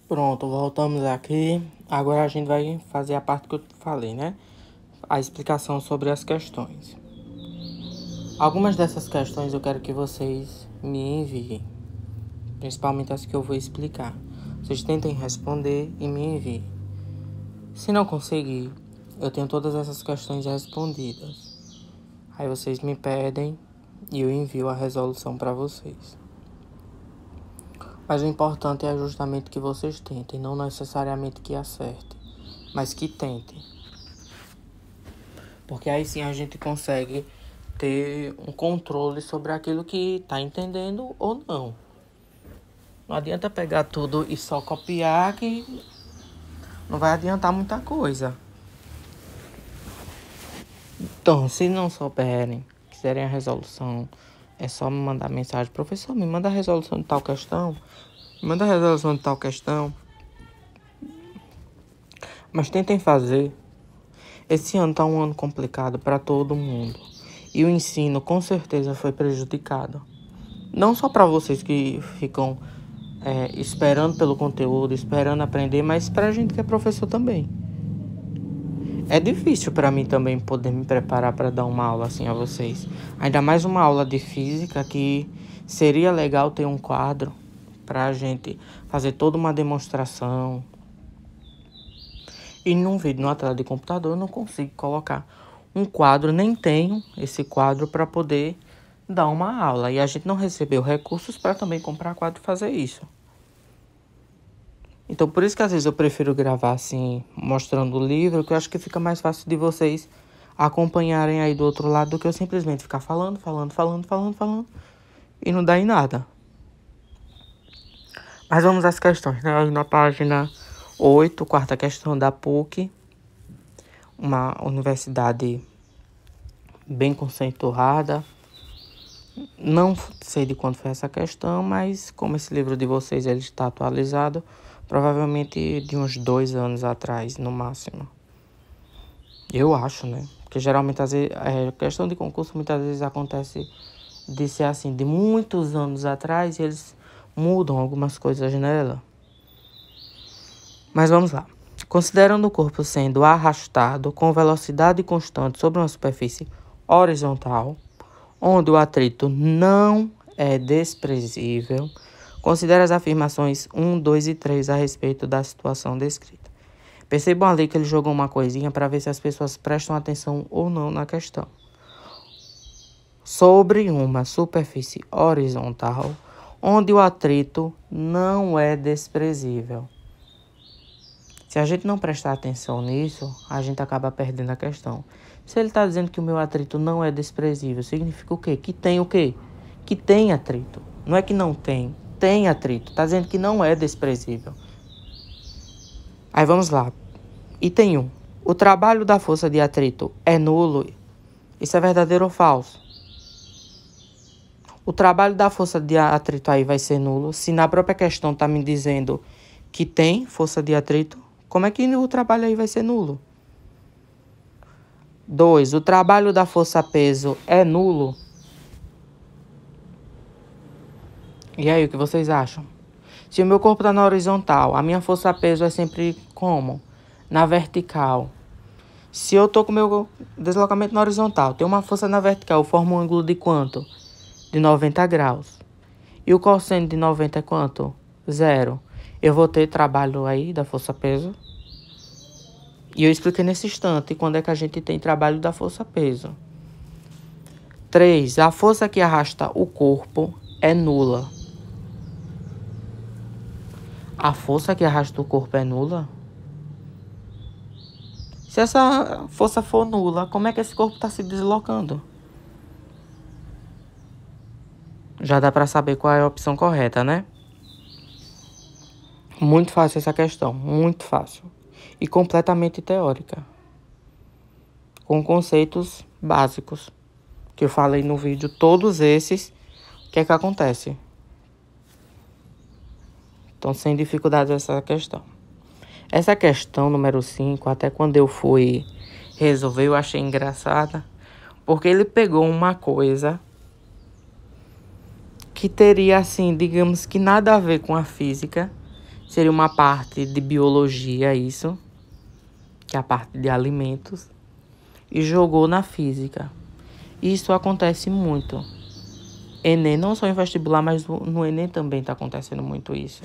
Pronto, voltamos aqui. Agora a gente vai fazer a parte que eu falei, né? A explicação sobre as questões. Algumas dessas questões eu quero que vocês me enviem, principalmente as que eu vou explicar. Vocês tentem responder e me enviem. Se não conseguir, eu tenho todas essas questões respondidas. Aí vocês me pedem e eu envio a resolução para vocês. Mas o importante é justamente que vocês tentem, não necessariamente que acertem, mas que tentem. Porque aí sim a gente consegue ter um controle sobre aquilo que está entendendo ou não. Não adianta pegar tudo e só copiar, que não vai adiantar muita coisa. Então, se não souberem, quiserem a resolução, é só me mandar mensagem. Professor, me manda a resolução de tal questão. Me manda a resolução de tal questão. Mas tentem fazer. Esse ano tá um ano complicado para todo mundo. E o ensino com certeza foi prejudicado. Não só para vocês que ficam esperando pelo conteúdo, esperando aprender, mas pra gente que é professor também. É difícil para mim também poder me preparar para dar uma aula assim a vocês. Ainda mais uma aula de física, que seria legal ter um quadro pra gente fazer toda uma demonstração. E num vídeo, numa tela de computador, eu não consigo colocar um quadro, nem tenho esse quadro para poder dar uma aula. E a gente não recebeu recursos para também comprar quadro e fazer isso. Então, por isso que às vezes eu prefiro gravar assim, mostrando o livro, que eu acho que fica mais fácil de vocês acompanharem aí do outro lado do que eu simplesmente ficar falando e não dar em nada. Mas vamos às questões, né? Aí na página 8, quarta questão da PUC, uma universidade bem conceituada. Não sei de quando foi essa questão, mas como esse livro de vocês ele está atualizado, provavelmente de uns 2 anos atrás, no máximo. Eu acho, né? Porque geralmente, às vezes, questão de concurso muitas vezes acontece de ser assim, de muitos anos atrás, e eles mudam algumas coisas nela. Mas vamos lá. Considerando o corpo sendo arrastado com velocidade constante sobre uma superfície horizontal, onde o atrito não é desprezível, considere as afirmações 1, 2 e 3 a respeito da situação descrita. Percebam ali que ele jogou uma coisinha para ver se as pessoas prestam atenção ou não na questão. Sobre uma superfície horizontal, onde o atrito não é desprezível. Se a gente não prestar atenção nisso, a gente acaba perdendo a questão. Se ele está dizendo que o meu atrito não é desprezível, significa o quê? Que tem o quê? Que tem atrito. Não é que não tem. Tem atrito. Está dizendo que não é desprezível. Aí vamos lá. Item 1. O trabalho da força de atrito é nulo? Isso é verdadeiro ou falso? O trabalho da força de atrito aí vai ser nulo. Se na própria questão está me dizendo que tem força de atrito, como é que o trabalho aí vai ser nulo? 2. O trabalho da força-peso é nulo? E aí, o que vocês acham? Se o meu corpo está na horizontal, a minha força-peso é sempre como? Na vertical. Se eu estou com o meu deslocamento na horizontal, tem uma força na vertical, eu formo um ângulo de quanto? De 90 graus. E o cosseno de 90 é quanto? 0. Eu vou ter trabalho aí da força-peso. E eu expliquei nesse instante quando é que a gente tem trabalho da força-peso. 3. A força que arrasta o corpo é nula. A força que arrasta o corpo é nula? Se essa força for nula, como é que esse corpo está se deslocando? Já dá para saber qual é a opção correta, né? Muito fácil essa questão, muito fácil. E completamente teórica. Com conceitos básicos. Que eu falei no vídeo, todos esses, o que é que acontece? Então, sem dificuldade essa questão. Essa questão número 5, até quando eu fui resolver, eu achei engraçada. Porque ele pegou uma coisa que teria, assim, digamos que nada a ver com a física. Seria uma parte de biologia, isso, que é a parte de alimentos, e jogou na física. Isso acontece muito. Enem, não só em vestibular, mas no Enem também está acontecendo muito isso.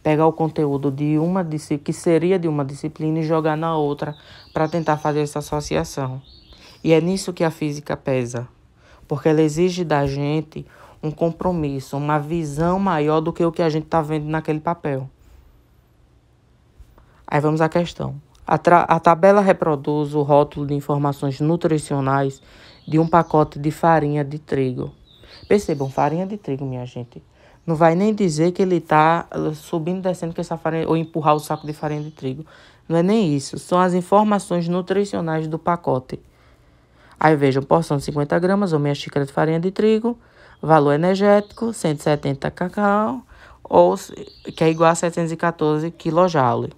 Pegar o conteúdo de uma que seria de uma disciplina e jogar na outra para tentar fazer essa associação. E é nisso que a física pesa, porque ela exige da gente um compromisso, uma visão maior do que o que a gente está vendo naquele papel. Aí vamos à questão. A tabela reproduz o rótulo de informações nutricionais de um pacote de farinha de trigo. Percebam, farinha de trigo, minha gente. Não vai nem dizer que ele está subindo e descendo com essa farinha, ou empurrar o saco de farinha de trigo. Não é nem isso. São as informações nutricionais do pacote. Aí vejam, porção de 50 gramas ou meia xícara de farinha de trigo, valor energético, 170 cacau, que é igual a 714 kJ.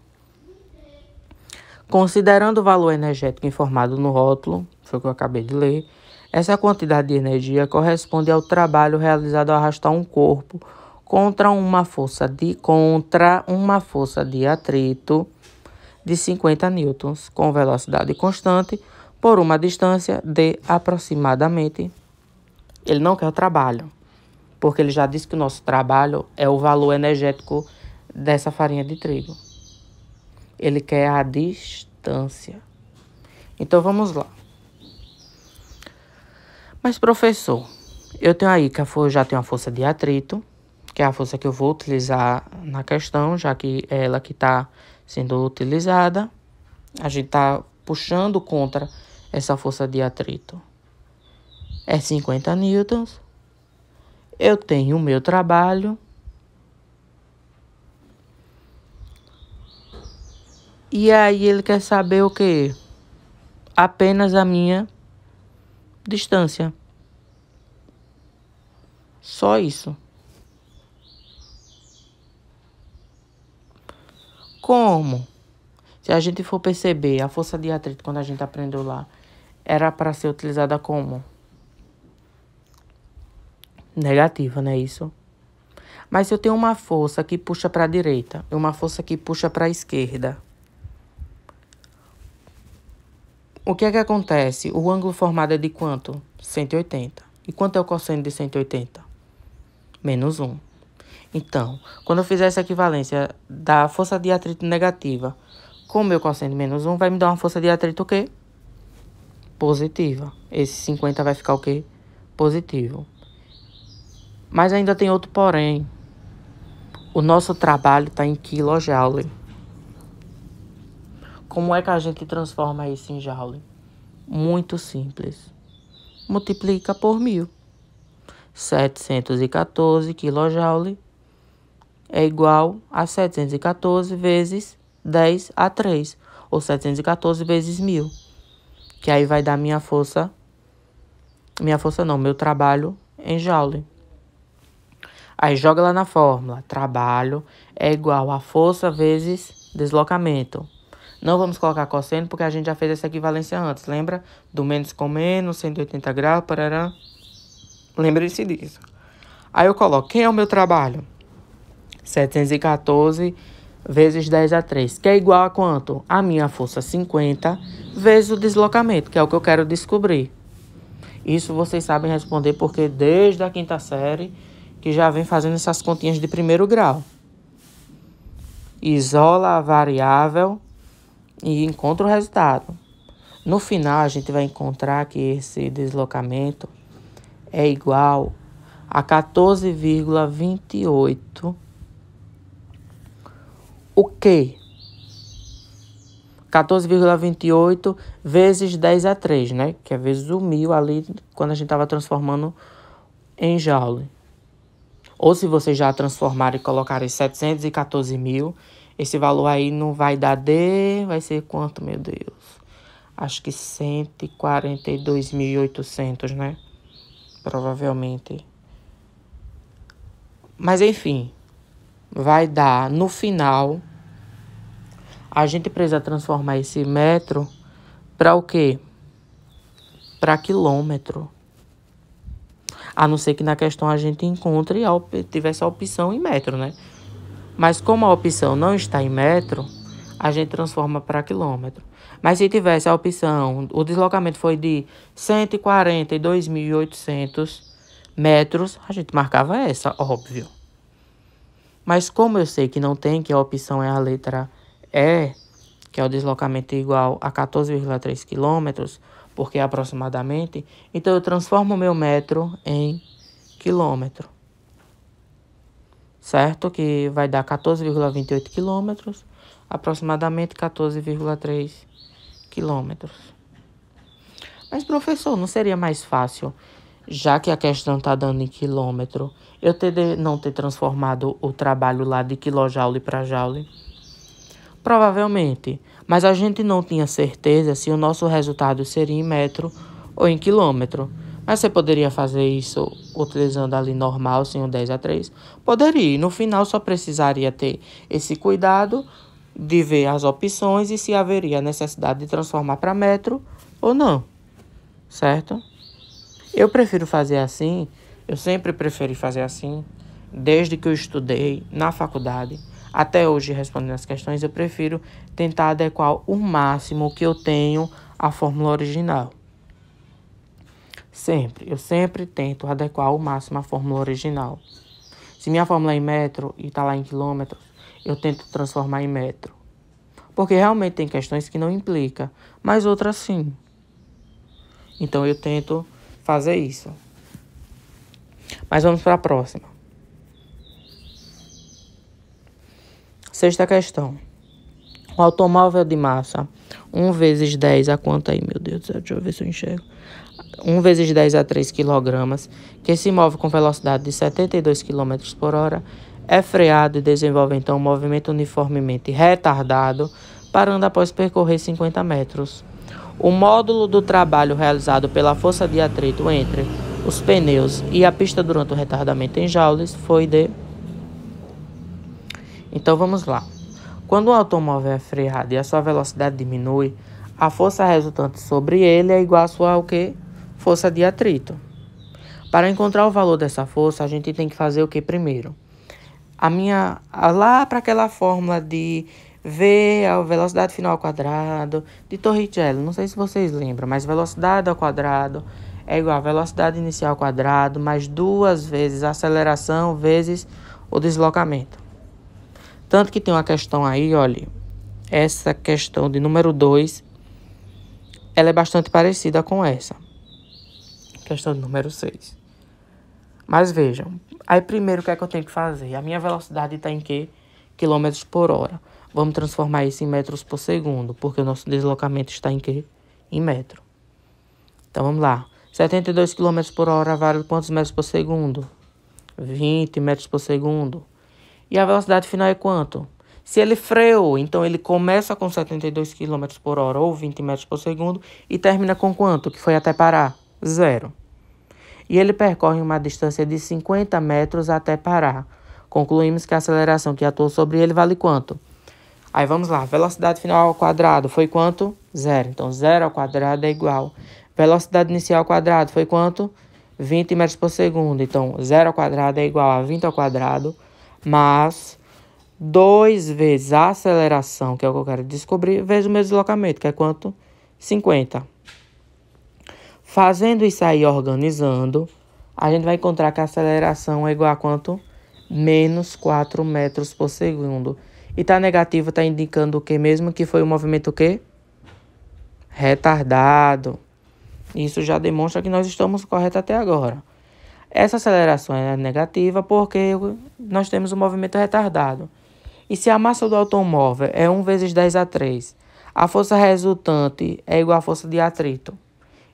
Considerando o valor energético informado no rótulo, foi o que eu acabei de ler, essa quantidade de energia corresponde ao trabalho realizado ao arrastar um corpo contra uma força de atrito de 50 newtons, com velocidade constante, por uma distância de aproximadamente. Ele não quer o trabalho, porque ele já disse que o nosso trabalho é o valor energético dessa farinha de trigo. Ele quer a distância. Então, vamos lá. Mas, professor, eu tenho aí que já tenho a força de atrito, que é a força que eu vou utilizar na questão, já que é ela que está sendo utilizada. A gente está puxando contra essa força de atrito. É 50 newtons. Eu tenho o meu trabalho. E aí ele quer saber o quê? Apenas a minha distância. Só isso. Como? Se a gente for perceber, a força de atrito, quando a gente aprendeu lá, era para ser utilizada como? Negativa, não é isso? Mas se eu tenho uma força que puxa para a direita e uma força que puxa para a esquerda, o que é que acontece? O ângulo formado é de quanto? 180. E quanto é o cosseno de 180? Menos 1. Então, quando eu fizer essa equivalência da força de atrito negativa com o meu cosseno de menos 1, vai me dar uma força de atrito o quê? Positiva. Esse 50 vai ficar o quê? Positivo. Mas ainda tem outro porém. O nosso trabalho está em quilojoule. Como é que a gente transforma isso em joule? Muito simples. Multiplica por 1000. 714 kJ é igual a 714 vezes 10 a 3. Ou 714 vezes 1000. Que aí vai dar minha força. Meu trabalho em joule. Aí joga lá na fórmula. Trabalho é igual a força vezes deslocamento. Não vamos colocar cosseno porque a gente já fez essa equivalência antes. Lembra? Do menos com menos, 180 graus, parará. Lembre-se disso. Aí eu coloco, quem é o meu trabalho? 714 vezes 10 a 3, que é igual a quanto? A minha força 50 vezes o deslocamento, que é o que eu quero descobrir. Isso vocês sabem responder porque desde a quinta série que já vem fazendo essas continhas de primeiro grau. Isola a variável e encontra o resultado. No final, a gente vai encontrar que esse deslocamento é igual a 14,28. O quê? 14,28 vezes 10 a 3, né? Que é vezes o 1000 ali, quando a gente estava transformando em joule. Ou se vocês já transformarem e colocarem 714 mil, esse valor aí não vai dar vai ser quanto, meu Deus? Acho que 142.800, né? Provavelmente. Mas enfim, vai dar no final. A gente precisa transformar esse metro para o quê? Para quilômetro. A não ser que na questão a gente encontre tivesse a opção em metro, né? Mas como a opção não está em metro, a gente transforma para quilômetro. Mas se tivesse a opção, o deslocamento foi de 142.800 metros, a gente marcava essa, óbvio. Mas como eu sei que não tem, que a opção é a letra E, que é o deslocamento igual a 14,3 quilômetros, porque é aproximadamente, então eu transformo o meu metro em quilômetro. Certo? Que vai dar 14,28 quilômetros, aproximadamente 14,3 quilômetros. Mas, professor, não seria mais fácil, já que a questão está dando em quilômetro, eu não ter transformado o trabalho lá de quilojoule para joule? Provavelmente, mas a gente não tinha certeza se o nosso resultado seria em metro ou em quilômetro. Mas você poderia fazer isso utilizando ali normal, sem o 10 a 3? Poderia, e no final só precisaria ter esse cuidado de ver as opções e se haveria necessidade de transformar para metro ou não, certo? Eu prefiro fazer assim, eu sempre preferi fazer assim, desde que eu estudei na faculdade, até hoje respondendo as questões, eu prefiro tentar adequar o máximo que eu tenho à fórmula original. Eu sempre tento adequar ao máximo a fórmula original. Se minha fórmula é em metro e está lá em quilômetros, eu tento transformar em metro. Porque realmente tem questões que não implicam, mas outras sim. Então eu tento fazer isso. Mas vamos para a próxima. Sexta questão. O automóvel de massa 1 vezes 10 a quanto aí, meu Deus do céu, deixa eu ver se eu enxergo. 1 vezes 10 a 3 kg, que se move com velocidade de 72 km por hora, é freado e desenvolve então um movimento uniformemente retardado, parando após percorrer 50 metros. O módulo do trabalho realizado pela força de atrito entre os pneus e a pista durante o retardamento em joules foi de... Então vamos lá. Quando o automóvel é freado e a sua velocidade diminui, a força resultante sobre ele é igual a sua o quê? Força de atrito. Para encontrar o valor dessa força, a gente tem que fazer o que primeiro? Lá para aquela fórmula de V a velocidade final ao quadrado, de Torricelli, não sei se vocês lembram, mas velocidade ao quadrado é igual a velocidade inicial ao quadrado, mais 2 vezes a aceleração vezes o deslocamento. Tanto que tem uma questão aí, olha, essa questão de número 2, ela é bastante parecida com essa. Questão de número 6. Mas vejam, aí primeiro o que é que eu tenho que fazer? A minha velocidade está em quê? Quilômetros por hora. Vamos transformar isso em metros por segundo, porque o nosso deslocamento está em quê? Em metro. Então vamos lá. 72 km por hora vale quantos metros por segundo? 20 metros por segundo. E a velocidade final é quanto? Se ele freou, então ele começa com 72 km por hora ou 20 metros por segundo e termina com quanto? Que foi até parar? 0. E ele percorre uma distância de 50 metros até parar. Concluímos que a aceleração que atuou sobre ele vale quanto? Aí vamos lá, velocidade final ao quadrado foi quanto? 0. Então 0 ao quadrado é igual. Velocidade inicial ao quadrado foi quanto? 20 metros por segundo. Então 0 ao quadrado é igual a 20 ao quadrado, mais 2 vezes a aceleração, que é o que eu quero descobrir, vezes o meu deslocamento, que é quanto? 50. Fazendo isso aí, organizando, a gente vai encontrar que a aceleração é igual a quanto? Menos 4 metros por segundo. E tá negativo, tá indicando o que mesmo? Que foi o movimento o quê? Retardado. Isso já demonstra que nós estamos corretos até agora. Essa aceleração é negativa porque nós temos um movimento retardado. E se a massa do automóvel é 1 vezes 10 a 3, a força resultante é igual à força de atrito.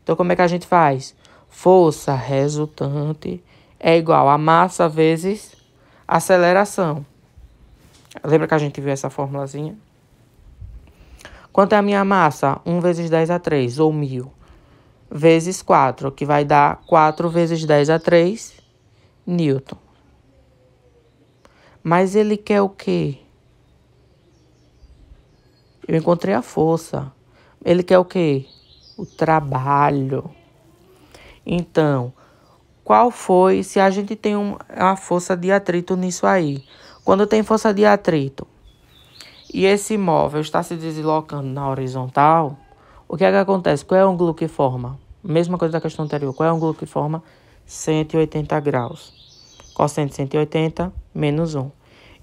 Então, como é que a gente faz? Força resultante é igual a massa vezes aceleração. Lembra que a gente viu essa formulazinha? Quanto é a minha massa? 1 vezes 10 a 3, ou 1000, vezes 4, que vai dar 4 vezes 10 a 3 newton. Mas ele quer o quê? Eu encontrei a força. Ele quer o quê? O trabalho. Então, qual foi, se a gente tem uma força de atrito nisso aí, Quando tem força de atrito e esse móvel está se deslocando na horizontal, o que é que acontece? Qual é o ângulo que forma? Mesma coisa da questão anterior. Qual é o ângulo que forma? 180 graus. Cosseno de 180 menos 1.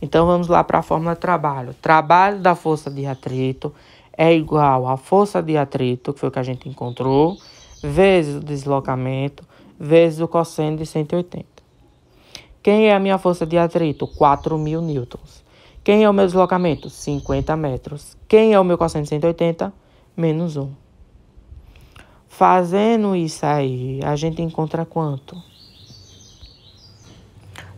Então, vamos lá para a fórmula de trabalho. Trabalho da força de atrito é igual à força de atrito, que foi o que a gente encontrou, vezes o deslocamento, vezes o cosseno de 180. Quem é a minha força de atrito? 4.000 newtons. Quem é o meu deslocamento? 50 metros. Quem é o meu cosseno de 180? Menos 1. Fazendo isso aí, a gente encontra quanto?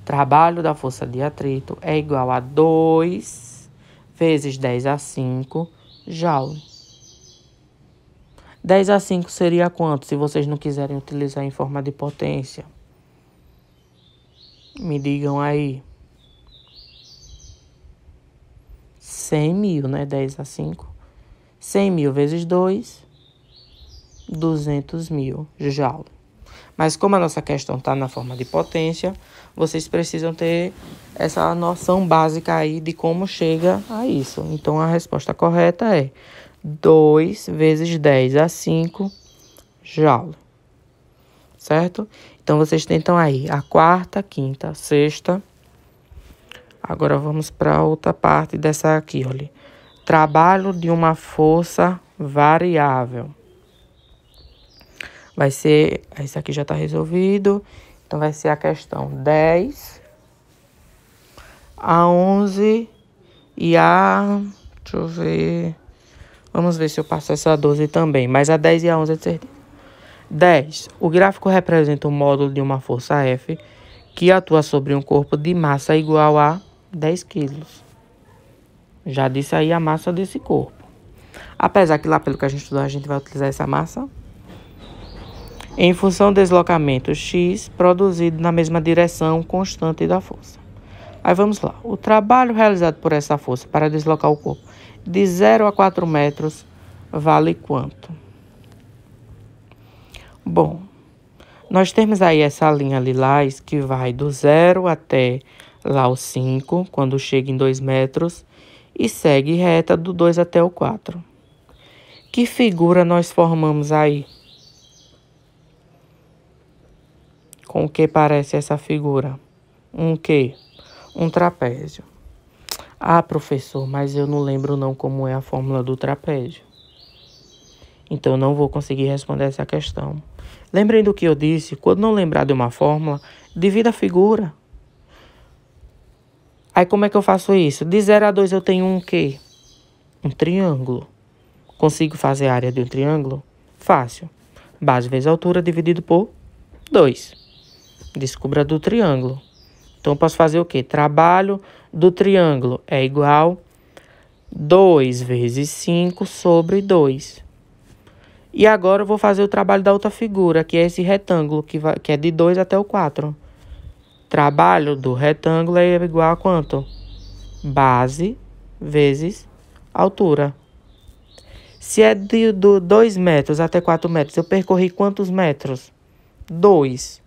Trabalho da força de atrito é igual a 2 vezes 10 a 5 joule. 10 a 5 seria quanto, se vocês não quiserem utilizar em forma de potência? Me digam aí. 100.000, né? 10 a 5. 100.000 vezes 2, 200.000 joule. Mas como a nossa questão está na forma de potência, vocês precisam ter essa noção básica aí de como chega a isso. Então, a resposta correta é 2 vezes 10 a 5 joule. Certo? Então, vocês tentam aí a quarta, quinta, sexta. Agora, vamos para outra parte dessa aqui, olha. Trabalho de uma força variável. Vai ser, esse aqui já está resolvido, então vai ser a questão 10, a 11 e a, deixa eu ver, vamos ver se eu passo essa 12 também, mas a 10 e a 11 é de certeza. 10. O gráfico representa o módulo de uma força F que atua sobre um corpo de massa igual a 10 quilos. Já disse aí a massa desse corpo. Apesar que lá pelo que a gente estudou, a gente vai utilizar essa massa em função do deslocamento x produzido na mesma direção constante da força. Aí vamos lá. O trabalho realizado por essa força para deslocar o corpo de 0 a 4 metros vale quanto? Bom, nós temos aí essa linha lilás que vai do 0 até lá o 5, quando chega em 2 metros, e segue reta do 2 até o 4. Que figura nós formamos aí? Com o que parece essa figura? Um quê? Um trapézio. Ah, professor, mas eu não lembro não como é a fórmula do trapézio. Então, não vou conseguir responder essa questão. Lembrem do que eu disse, quando não lembrar de uma fórmula, divida a figura. Aí, como é que eu faço isso? De 0 a 2 eu tenho um quê? Um triângulo. Consigo fazer a área de um triângulo? Fácil. Base vezes altura dividido por 2. Descubra do triângulo. Então, eu posso fazer o quê? Trabalho do triângulo é igual 2 vezes 5 sobre 2. E agora eu vou fazer o trabalho da outra figura, que é esse retângulo, que é de 2 até o 4. Trabalho do retângulo é igual a quanto? Base vezes altura. Se é de 2 metros até 4 metros, eu percorri quantos metros? 2.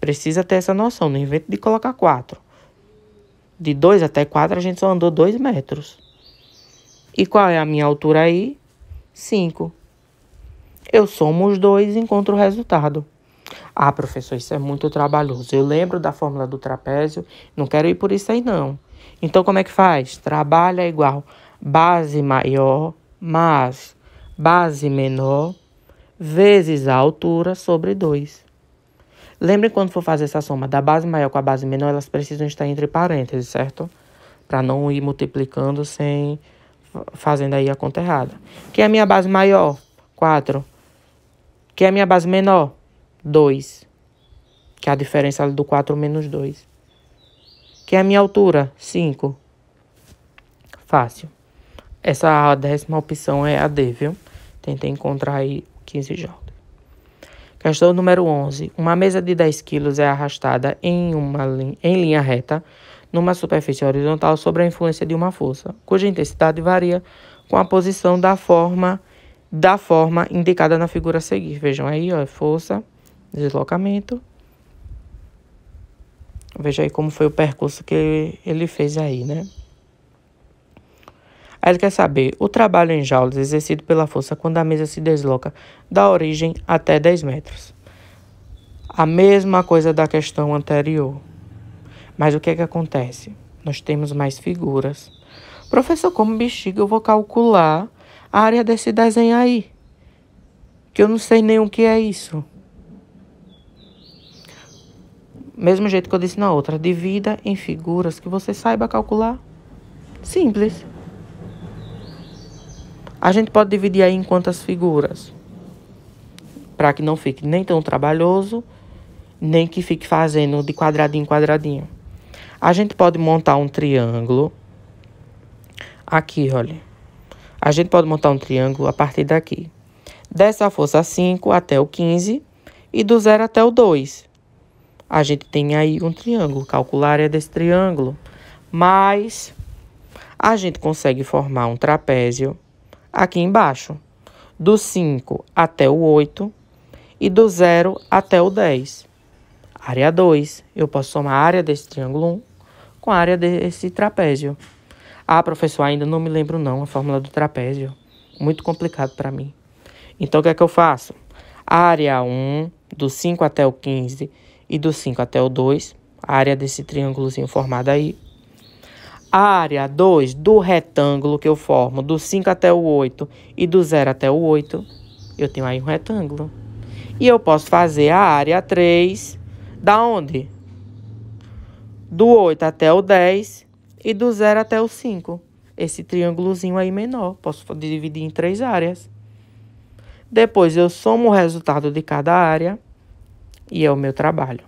Precisa ter essa noção, não invento de colocar 4. De 2 até 4 a gente só andou 2 metros. E qual é a minha altura aí? 5. Eu somo os dois e encontro o resultado. Ah, professor, isso é muito trabalhoso. Eu lembro da fórmula do trapézio, não quero ir por isso aí não. Então, como é que faz? Trabalho é igual base maior mais base menor vezes a altura sobre 2. Lembrem quando for fazer essa soma da base maior com a base menor, elas precisam estar entre parênteses, certo? Para não ir multiplicando sem fazendo aí a conta errada. Que é a minha base maior? 4. Que é a minha base menor? 2. Que é a diferença do 4 menos 2. Que é a minha altura? 5. Fácil. Essa 10ª opção é a D, viu? Tentei encontrar aí 15 joules. Questão número 11. Uma mesa de 10 kg é arrastada em linha reta numa superfície horizontal sob a influência de uma força, cuja intensidade varia com a posição da forma indicada na figura a seguir. Vejam aí, ó, força, deslocamento Veja aí como foi o percurso que ele fez aí, né? Aí ele quer saber o trabalho em joules exercido pela força quando a mesa se desloca da origem até 10 metros. A mesma coisa da questão anterior. Mas o que é que acontece? Nós temos mais figuras. Professor, como bexiga eu vou calcular a área desse desenho aí? Que eu não sei nem o que é isso. Mesmo jeito que eu disse na outra, divida em figuras que você saiba calcular. Simples. A gente pode dividir aí em quantas figuras? Para que não fique nem tão trabalhoso, nem que fique fazendo de quadradinho em quadradinho. A gente pode montar um triângulo. Aqui, olha. A gente pode montar um triângulo a partir daqui. Dessa força 5 até o 15 e do 0 até o 2. A gente tem aí um triângulo. Calcular a área desse triângulo. Mas a gente consegue formar um trapézio aqui embaixo. Do 5 até o 8 e do 0 até o 10. Área 2. Eu posso somar a área desse triângulo 1 com a área desse trapézio. Ah, professor, ainda não me lembro não a fórmula do trapézio. Muito complicado para mim. Então, o que é que eu faço? Área 1, do 5 até o 15 e do 5 até o 2. A área desse triângulozinho formado aí. Área 2 do retângulo que eu formo do 5 até o 8 e do 0 até o 8. Eu tenho aí um retângulo. E eu posso fazer a área 3 da onde? Do 8 até o 10 e do 0 até o 5. Esse triângulozinho aí menor. Posso dividir em 3 áreas. Depois eu somo o resultado de cada área e é o meu trabalho.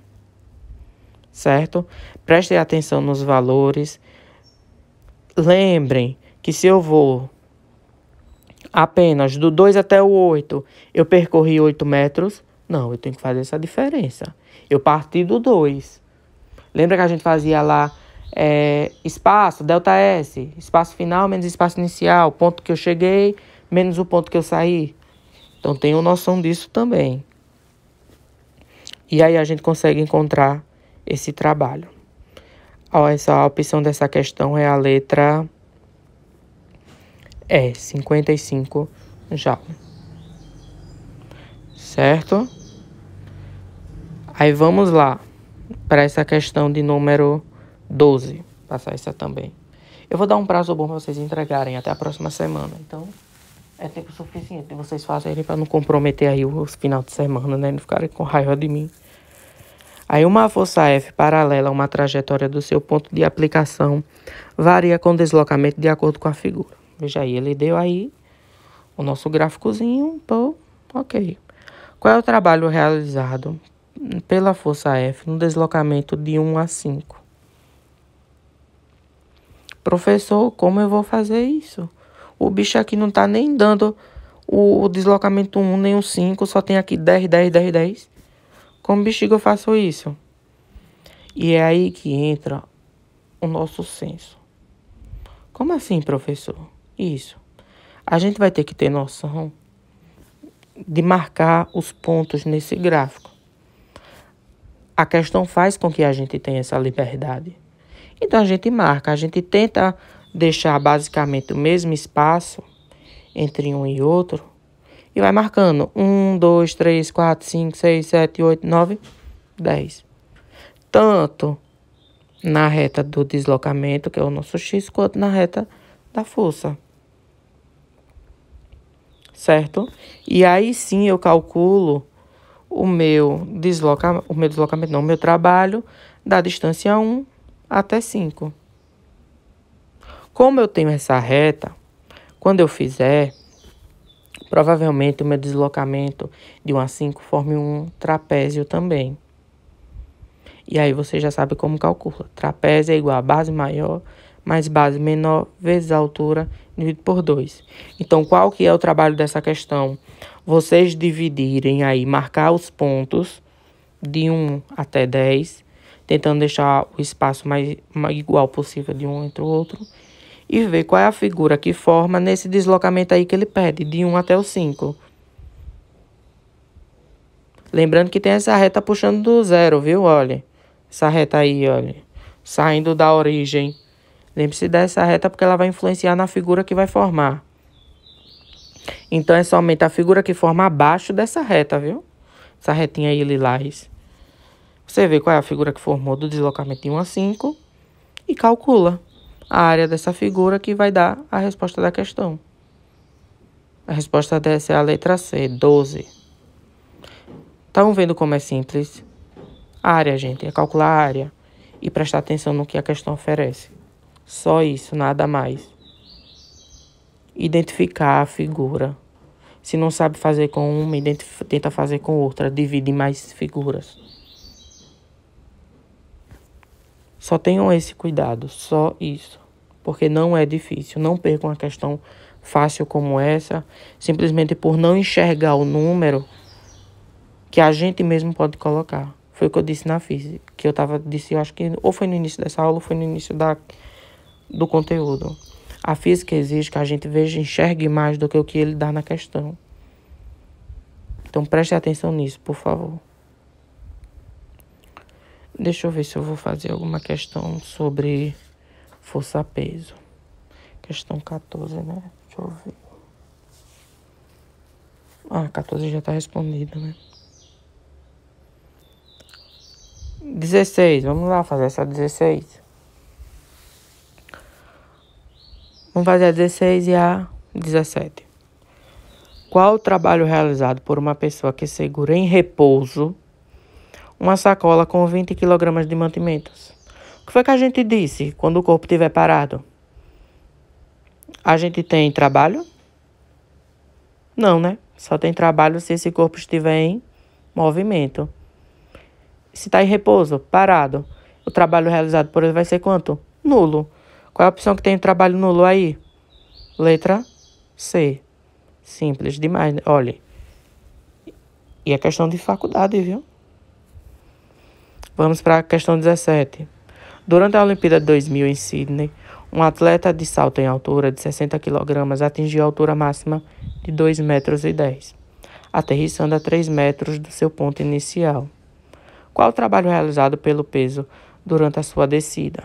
Certo? Prestem atenção nos valores. Lembrem que se eu vou apenas do 2 até o 8, eu percorri 8 metros. Não, eu tenho que fazer essa diferença. Eu parti do 2. Lembra que a gente fazia lá espaço, delta S, espaço final menos espaço inicial, ponto que eu cheguei menos o ponto que eu saí. Então, tenho noção disso também. E aí, a gente consegue encontrar esse trabalho. A opção dessa questão é a letra E, 55 joules. Certo? Aí, vamos lá para essa questão de número 12. Passar essa também. Eu vou dar um prazo bom para vocês entregarem até a próxima semana. Então, é tempo suficiente de vocês fazerem para não comprometer aí os final de semana, né? Não ficarem com raiva de mim. Aí uma força F paralela a uma trajetória do seu ponto de aplicação varia com deslocamento de acordo com a figura. Veja aí, ele deu aí o nosso gráficozinho, pô, ok. Qual é o trabalho realizado pela força F no deslocamento de 1 a 5? Professor, como eu vou fazer isso? O bicho aqui não tá nem dando o deslocamento 1, nem o 5. Só tem aqui 10, 10, 10, 10. Como bexiga eu faço isso? E é aí que entra o nosso senso. Como assim, professor? Isso. A gente vai ter que ter noção de marcar os pontos nesse gráfico. A questão faz com que a gente tenha essa liberdade. Então, a gente marca. A gente tenta deixar basicamente o mesmo espaço entre um e outro e vai marcando 1, 2, 3, 4, 5, 6, 7, 8, 9, 10. Tanto na reta do deslocamento, que é o nosso X, quanto na reta da força. Certo? E aí sim eu calculo o meu deslocamento, não, o meu trabalho da distância 1 até 5. Como eu tenho essa reta, quando eu fizer, provavelmente o meu deslocamento de 1 a 5 forme um trapézio também. E aí você já sabe como calcula. Trapézio é igual a base maior mais base menor vezes a altura dividido por 2. Então, qual que é o trabalho dessa questão? Vocês dividirem aí, marcar os pontos de 1 até 10, tentando deixar o espaço mais igual possível de um entre o outro, e ver qual é a figura que forma nesse deslocamento aí que ele pede, de 1 até o 5. Lembrando que tem essa reta puxando do 0, viu? Olha, Essa reta aí, olha. Saindo da origem. Lembre-se dessa reta porque ela vai influenciar na figura que vai formar. Então, é somente a figura que forma abaixo dessa reta, viu? Essa retinha aí, lilás. Você vê qual é a figura que formou do deslocamento de 1 a 5 e calcula a área dessa figura que vai dar a resposta da questão. A resposta dessa é a letra C, 12. Estão vendo como é simples? A área, gente, é calcular a área e prestar atenção no que a questão oferece. Só isso, nada mais. Identificar a figura. Se não sabe fazer com uma, tenta fazer com outra. Divide em mais figuras. Só tenham esse cuidado, só isso. Porque não é difícil. Não percam uma questão fácil como essa, simplesmente por não enxergar o número que a gente mesmo pode colocar. Foi o que eu disse na física. Que eu acho que ou foi no início dessa aula ou foi no início do conteúdo. A física exige que a gente veja e enxergue mais do que o que ele dá na questão. Então preste atenção nisso, por favor. Deixa eu ver se eu vou fazer alguma questão sobre força-peso. Questão 14, né? Deixa eu ver. 14 já está respondida, né? 16, vamos lá fazer essa 16. Vamos fazer a 16 e a 17. Qual o trabalho realizado por uma pessoa que segura em repouso uma sacola com 20 kg de mantimentos? O que foi que a gente disse quando o corpo estiver parado? A gente tem trabalho? Não, né? Só tem trabalho se esse corpo estiver em movimento. Se está em repouso, parado, o trabalho realizado por ele vai ser quanto? Nulo. Qual é a opção que tem trabalho nulo aí? Letra C. Simples demais, né? Olha. E é questão de faculdade, viu? Vamos para a questão 17. Durante a Olimpíada de 2000 em Sydney, um atleta de salto em altura de 60 kg atingiu a altura máxima de 2,10 metros, aterrissando a 3 metros do seu ponto inicial. Qual o trabalho realizado pelo peso durante a sua descida?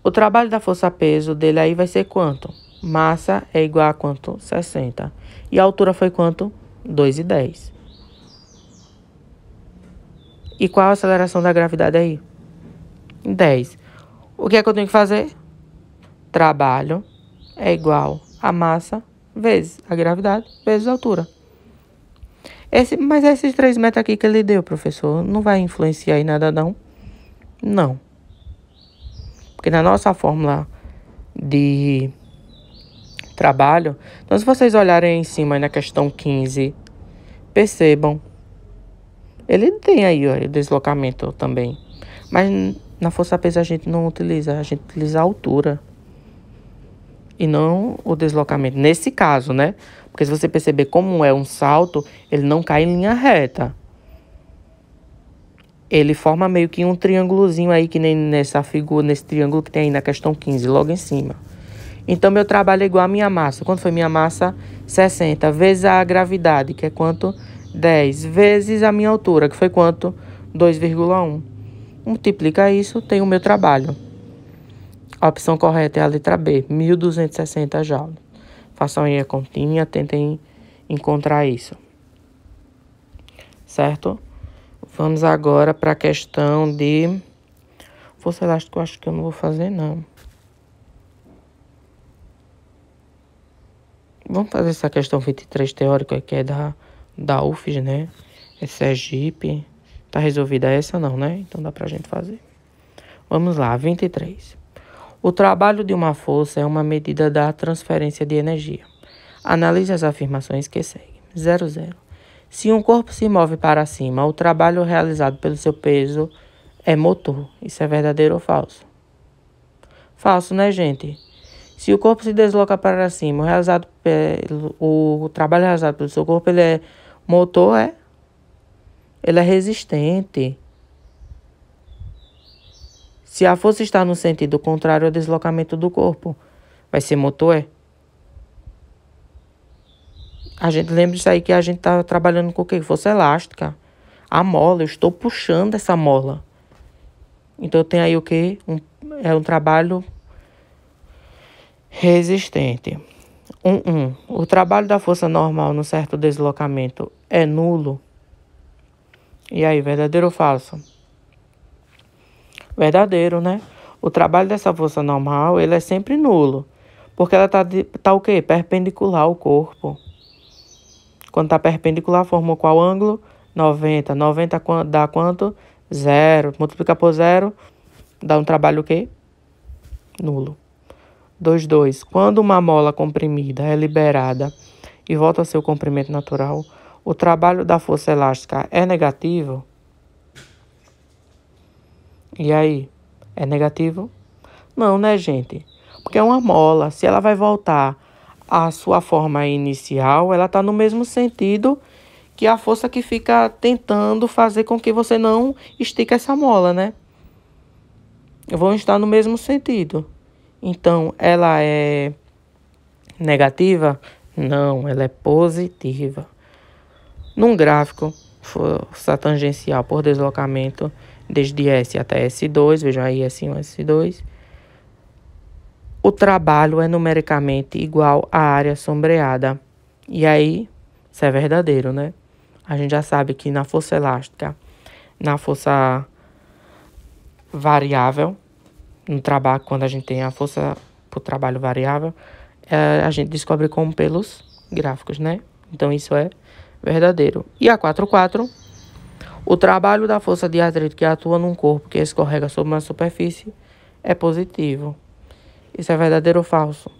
O trabalho da força-peso dele aí vai ser quanto? Massa é igual a quanto? 60. E a altura foi quanto? 2,10. E qual a aceleração da gravidade aí? 10. O que é que eu tenho que fazer? Trabalho é igual a massa vezes a gravidade vezes a altura. Mas esses 3 metros aqui que ele deu, professor, não vai influenciar em nada, não? Não. Porque na nossa fórmula de trabalho, então se vocês olharem em cima aí na questão 15, percebam, ele tem aí, ó, o deslocamento também. Mas na força-peso a gente não utiliza, a gente utiliza a altura. E não o deslocamento. Nesse caso, né? Porque se você perceber como é um salto, ele não cai em linha reta. Ele forma meio que um triângulozinho aí, que nem nessa figura, nesse triângulo que tem aí na questão 15, logo em cima. Então, meu trabalho é igual a minha massa. Quanto foi minha massa? 60, vezes a gravidade, que é quanto? 10, vezes a minha altura, que foi quanto? 2,1. Multiplica isso, tem o meu trabalho. A opção correta é a letra B, 1.260 joules. Façam aí a continha, tentem encontrar isso. Certo? Vamos agora para a questão de força elástica. Eu acho que eu não vou fazer, não. Vamos fazer essa questão 23 teórica, que é da UFES, né? É Sergipe. Tá resolvida essa, não, né? Então dá pra gente fazer. Vamos lá, 23. O trabalho de uma força é uma medida da transferência de energia. Analise as afirmações que seguem. 00. Se um corpo se move para cima, o trabalho realizado pelo seu peso é motor. Isso é verdadeiro ou falso? Falso, né, gente? Se o corpo se desloca para cima, o trabalho realizado pelo seu corpo, ele é motor, ele é resistente. Se a força está no sentido contrário ao deslocamento do corpo, vai ser motor, A gente lembra disso aí que a gente tá trabalhando com o quê? Força elástica. A mola, eu estou puxando essa mola. Então, eu tenho aí o quê? É um trabalho resistente. 1. O trabalho da força normal no certo deslocamento é nulo. E aí, verdadeiro ou falso? Verdadeiro, né? O trabalho dessa força normal, ele é sempre nulo. Porque ela tá o quê? Perpendicular ao corpo. Quando tá perpendicular, formou qual ângulo? 90. 90 dá quanto? 0. Multiplica por 0, dá um trabalho o quê? Nulo. 2. Quando uma mola comprimida é liberada e volta ao seu comprimento natural, o trabalho da força elástica é negativo? E aí? É negativo? Não, né, gente? Porque é uma mola. Se ela vai voltar à sua forma inicial, ela está no mesmo sentido que a força que fica tentando fazer com que você não estique essa mola, né? Vão estar no mesmo sentido. Então, ela é negativa? Não, ela é positiva. Num gráfico, força tangencial por deslocamento desde S até S2, veja aí S1, S2, o trabalho é numericamente igual à área sombreada. E aí, isso é verdadeiro, né? A gente já sabe que na força elástica, na força variável, no trabalho, quando a gente tem a força por trabalho variável, a gente descobre como pelos gráficos, né? Então, isso é verdadeiro. E a 4.4, o trabalho da força de atrito que atua num corpo que escorrega sobre uma superfície é positivo. Isso é verdadeiro ou falso?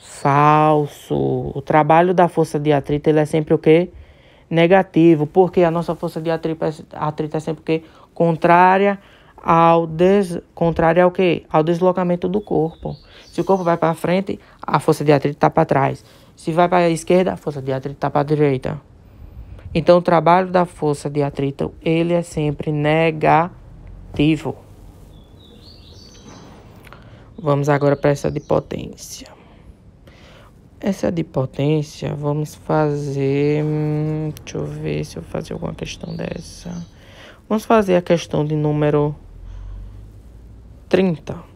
Falso. O trabalho da força de atrito, ele é sempre o quê? Negativo. Porque a nossa força de atrito é sempre o quê? Contrária ao quê? Ao deslocamento do corpo. Se o corpo vai para frente, a força de atrito está para trás. Se vai para a esquerda, a força de atrito está para a direita. Então, o trabalho da força de atrito, ele é sempre negativo. Vamos agora para essa de potência. Essa de potência, vamos fazer... deixa eu ver se eu vou fazer alguma questão dessa. Vamos fazer a questão de número 30.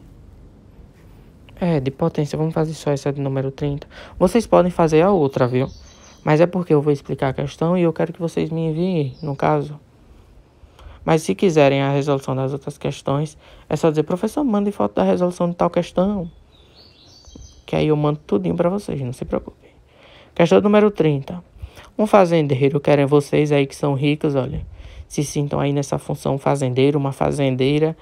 De potência, vamos fazer só essa de número 30. Vocês podem fazer a outra, viu? Mas é porque eu vou explicar a questão e eu quero que vocês me enviem, no caso. Mas se quiserem a resolução das outras questões, é só dizer, professor, mande foto da resolução de tal questão. Que aí eu mando tudinho para vocês, não se preocupem. Questão número 30. Um fazendeiro, querem vocês aí que são ricos, olha, se sintam aí nessa função fazendeiro, uma fazendeira,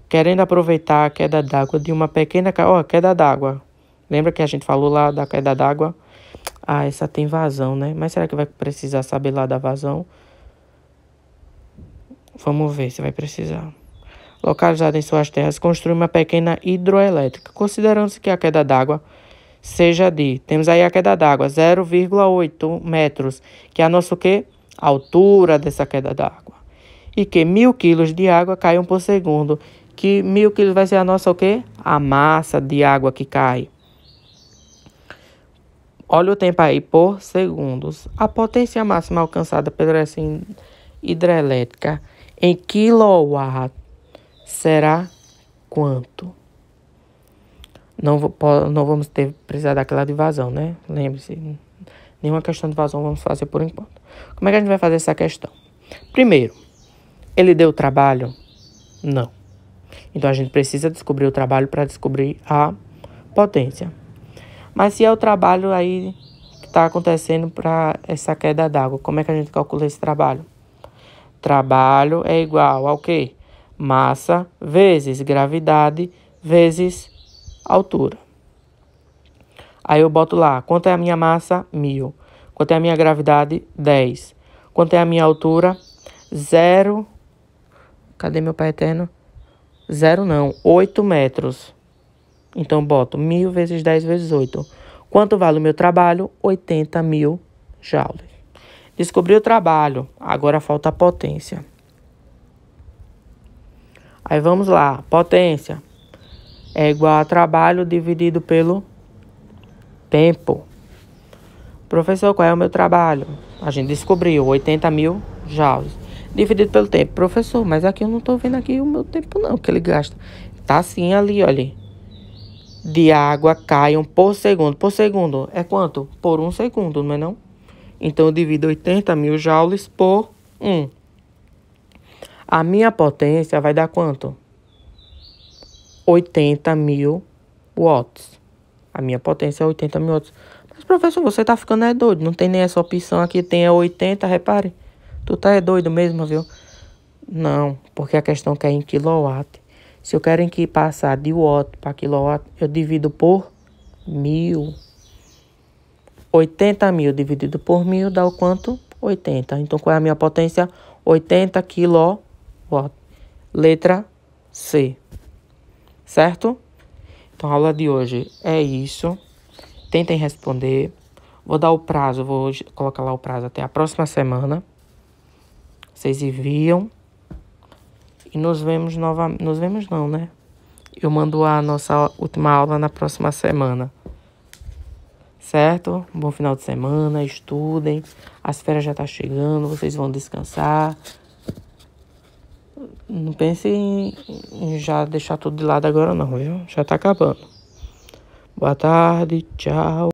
querendo aproveitar a queda d'água de uma pequena... queda d'água. Lembra que a gente falou lá da queda d'água? Essa tem vazão, né? Mas será que vai precisar saber lá da vazão? Vamos ver se vai precisar. Localizada em suas terras, construir uma pequena hidroelétrica, considerando-se que a queda d'água seja temos aí a queda d'água, 0,8 metros, que é a nossa o quê? Altura dessa queda d'água. E que 1.000 quilos de água caiam por segundo, que 1.000 quilos vai ser a nossa o quê? A massa de água que cai. Olha o tempo aí por segundos. A potência máxima alcançada pela essa hidrelétrica em quilowatt será quanto? Não vamos precisar daquela de vazão, né? Lembre-se, nenhuma questão de vazão vamos fazer por enquanto. Como é que a gente vai fazer essa questão? Primeiro, ele deu trabalho? Não. Então, a gente precisa descobrir o trabalho para descobrir a potência. Mas se é o trabalho aí que está acontecendo para essa queda d'água, como é que a gente calcula esse trabalho? Trabalho é igual ao quê? Massa vezes gravidade vezes altura. Aí eu boto lá, quanto é a minha massa? 1.000. Quanto é a minha gravidade? 10. Quanto é a minha altura? 0. Cadê meu pai eterno? 0 não, 8 metros. Então boto 1.000 vezes 10 vezes 8. Quanto vale o meu trabalho? 80.000 joules. Descobri o trabalho, agora falta a potência. Aí vamos lá, potência é igual a trabalho dividido pelo tempo. Professor, qual é o meu trabalho? A gente descobriu 80.000 joules. dividido pelo tempo. Professor, mas aqui eu não tô vendo aqui o meu tempo não, que ele gasta. Tá assim ali, olha. De água caiam por segundo. Por segundo é quanto? Por 1 segundo, não é não? Então eu divido 80.000 joules por 1. A minha potência vai dar quanto? 80.000 watts. A minha potência é 80.000 watts. Mas, professor, você tá ficando doido. Não tem nem essa opção aqui. Tem 80, repare. Tu tá doido mesmo, viu? Não, porque a questão que é em quilowatt. Se eu quero em que passar de watt para quilowatt, eu divido por 1.000. 80.000 dividido por 1.000 dá o quanto? 80. Então, qual é a minha potência? 80 kW. Letra C. Certo? Então, a aula de hoje é isso. Tentem responder. Vou dar o prazo, vou colocar lá o prazo até a próxima semana. Vocês enviam. E nos vemos novamente. Nos vemos não, né? Eu mando a nossa última aula na próxima semana. Certo? Bom final de semana, estudem. As férias já tá chegando, vocês vão descansar. Não pense em já deixar tudo de lado agora não, viu? Já tá acabando. Boa tarde, tchau.